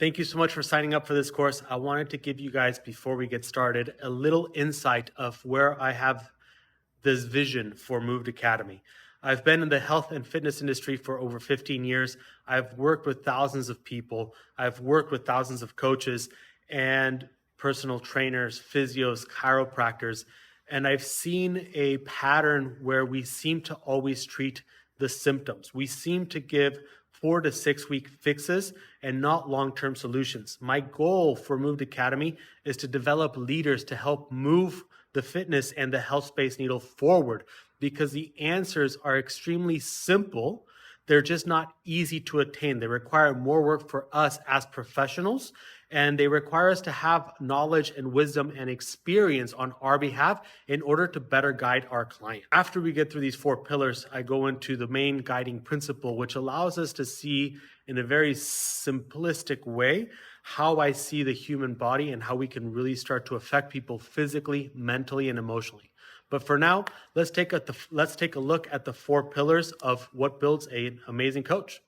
Thank you so much for signing up for this course. I wanted to give you guys, before we get started, a little insight of where I have this vision for Moved Academy. I've been in the health and fitness industry for over 15 years. I've worked with thousands of people. I've worked with thousands of coaches and personal trainers, physios, chiropractors, and I've seen a pattern where we seem to always treat the symptoms. We seem to give 4 to 6 week fixes and not long-term solutions. My goal for Moved Academy is to develop leaders to help move the fitness and the health space needle forward, because the answers are extremely simple. They're just not easy to attain. They require more work for us as professionals, and they require us to have knowledge and wisdom and experience on our behalf in order to better guide our client. After we get through these 4 pillars, I go into the main guiding principle, which allows us to see in a very simplistic way how I see the human body and how we can really start to affect people physically, mentally, and emotionally. But for now, let's take a look at the 4 pillars of what builds an amazing coach.